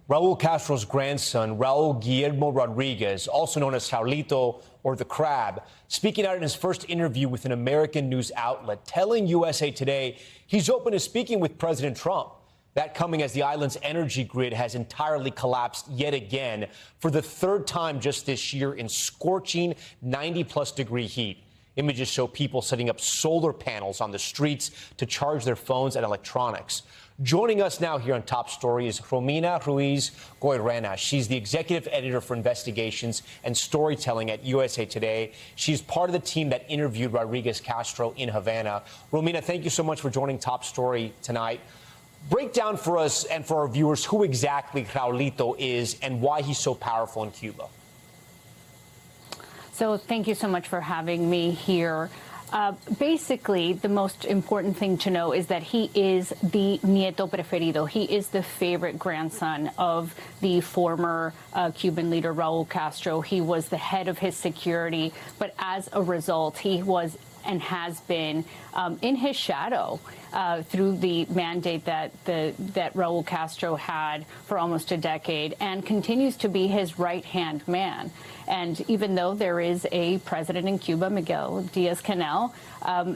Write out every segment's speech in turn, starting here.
Raul Castro's grandson, Raul Guillermo Rodríguez, also known as Raulito or the Crab, speaking out in his first interview with an American news outlet, telling USA Today he's open to speaking with President Trump. That coming as the island's energy grid has entirely collapsed yet again for the third time just this year in scorching 90-plus degree heat. Images show people setting up solar panels on the streets to charge their phones and electronics. Joining us now here on Top Story is Romina Ruiz-Goiriena. She's the executive editor for investigations and storytelling at USA Today. She's part of the team that interviewed Rodríguez Castro in Havana. Romina, thank you so much for joining Top Story tonight. Break down for us and for our viewers who exactly Raulito is and why he's so powerful in Cuba. So thank you so much for having me here. Basically, the most important thing to know is that he is the nieto preferido. He is the favorite grandson of the former Cuban leader, Raul Castro. He was the head of his security, but as a result, he was and has been in his shadow through the mandate that Raul Castro had for almost a decade and continues to be his right-hand man. And even though there is a president in Cuba, Miguel Diaz-Canel,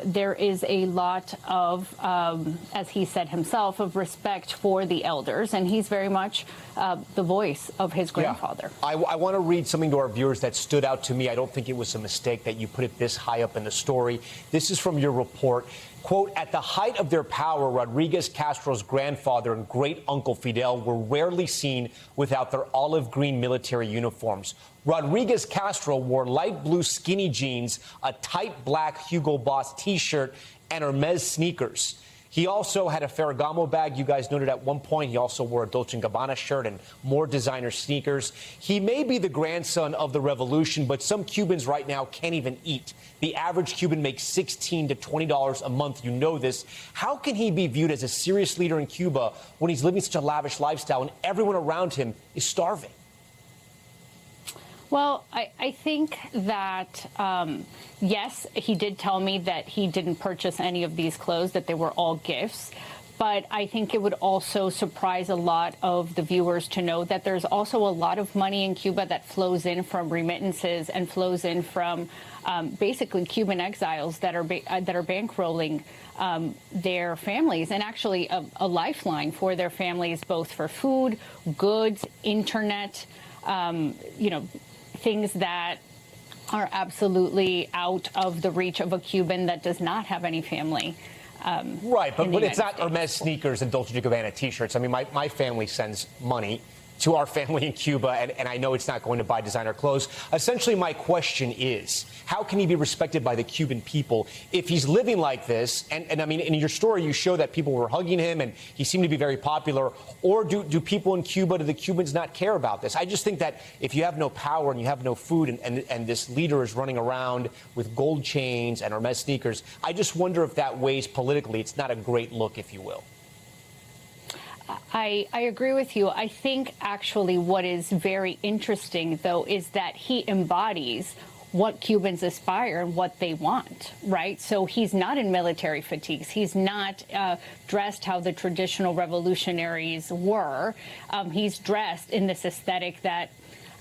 there is a lot of, as he said himself, of respect for the elders, and he's very much the voice of his grandfather. Yeah. I want to read something to our viewers that stood out to me. I don't think it was a mistake that you put it this high up in the story. This is from your report. Quote, at the height of their power, Rodríguez Castro's grandfather and great-uncle Fidel were rarely seen without their olive green military uniforms. Rodríguez Castro wore light blue skinny jeans, a tight black Hugo Boss T-shirt, and Hermes sneakers. He also had a Ferragamo bag, you guys noted at one point. He also wore a Dolce & Gabbana shirt and more designer sneakers. He may be the grandson of the revolution, but some Cubans right now can't even eat. The average Cuban makes $16 to $20 a month. You know this. How can he be viewed as a serious leader in Cuba when he's living such a lavish lifestyle and everyone around him is starving? Well, I think that, yes, he did tell me that he didn't purchase any of these clothes, that they were all gifts. But I think it would also surprise a lot of the viewers to know that there's also a lot of money in Cuba that flows in from remittances and flows in from basically Cuban exiles that are bankrolling their families, and actually a lifeline for their families, both for food, goods, internet, things that are absolutely out of the reach of a Cuban that does not have any family. Right, but it's not Hermes sneakers and Dolce & Gabbana T-shirts. I mean, my family sends money to our family in Cuba, and I know it's not going to buy designer clothes. Essentially, my question is, how can he be respected by the Cuban people if he's living like this? And I mean, in your story, you show that people were hugging him and he seemed to be very popular. Or do people in Cuba, do the Cubans not care about this? I just think that if you have no power and you have no food and this leader is running around with gold chains and Hermes sneakers, I just wonder if that weighs politically. It's not a great look, if you will. I agree with you. I think actually what is very interesting, though, is that he embodies what Cubans aspire and what they want, right? So he's not in military fatigues. He's not dressed how the traditional revolutionaries were. He's dressed in this aesthetic that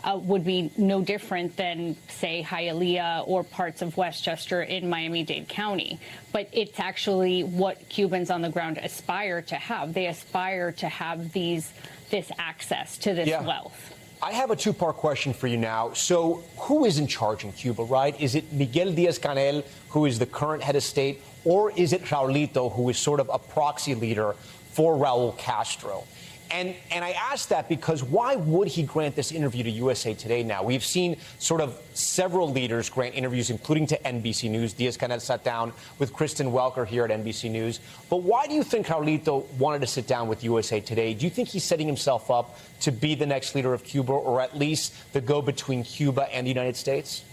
would be no different than, say, Hialeah or parts of Westchester in Miami-Dade County. But it's actually what Cubans on the ground aspire to have. They aspire to have this access to this wealth. I have a two-part question for you now. So who is in charge in Cuba, right? Is it Miguel Diaz-Canel, who is the current head of state, or is it Raulito, who is sort of a proxy leader for Raul Castro? And I ask that because why would he grant this interview to USA Today now? We've seen sort of several leaders grant interviews, including to NBC News. Diaz-Canel sat down with Kristen Welker here at NBC News. But why do you think Raulito wanted to sit down with USA Today? Do you think he's setting himself up to be the next leader of Cuba, or at least the go-between Cuba and the United States?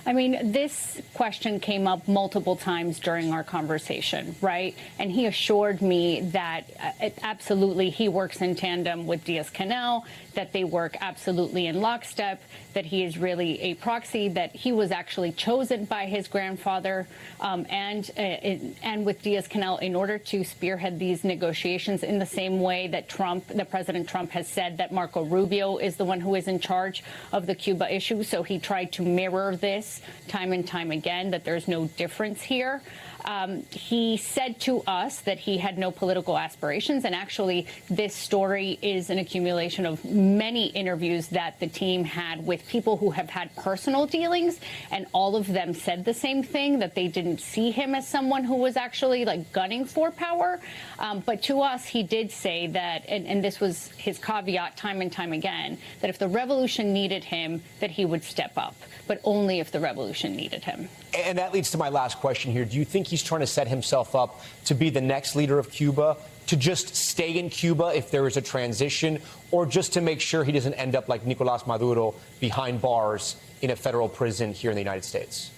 I mean, this question came up multiple times during our conversation, right? And he assured me that absolutely he works in tandem with Diaz-Canel, that they work absolutely in lockstep, that he is really a proxy, that he was actually chosen by his grandfather and with Diaz-Canel in order to spearhead these negotiations in the same way that President Trump has said that Marco Rubio is the one who is in charge of the Cuba issue. So he tried to mirror this time and time again, that there's no difference here. He said to us that he had no political aspirations. And actually, this story is an accumulation of many interviews that the team had with people who have had personal dealings. And all of them said the same thing, that they didn't see him as someone who was actually like gunning for power. But to us, he did say that, and this was his caveat time and time again, that if the revolution needed him, that he would step up, but only if the revolution needed him. And that leads to my last question here. Do you think he's trying to set himself up to be the next leader of Cuba, to just stay in Cuba if there is a transition, or just to make sure he doesn't end up like Nicolás Maduro behind bars in a federal prison here in the United States?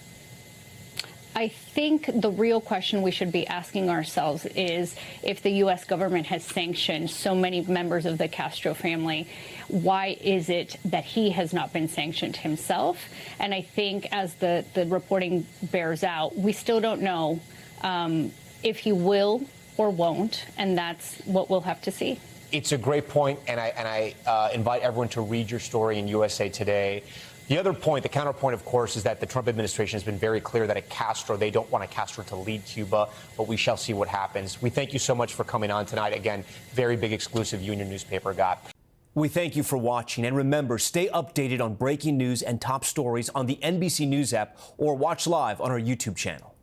I think the real question we should be asking ourselves is, if the U.S. government has sanctioned so many members of the Castro family, why is it that he has not been sanctioned himself? And I think, as the reporting bears out, we still don't know if he will or won't, and that's what we'll have to see. It's a great point, and I invite everyone to read your story in USA Today. The other point, the counterpoint, of course, is that the Trump administration has been very clear that they don't want a Castro to lead Cuba, but we shall see what happens. We thank you so much for coming on tonight. Again, very big exclusive you and your newspaper got. We thank you for watching, and remember, stay updated on breaking news and top stories on the NBC News app, or watch live on our YouTube channel.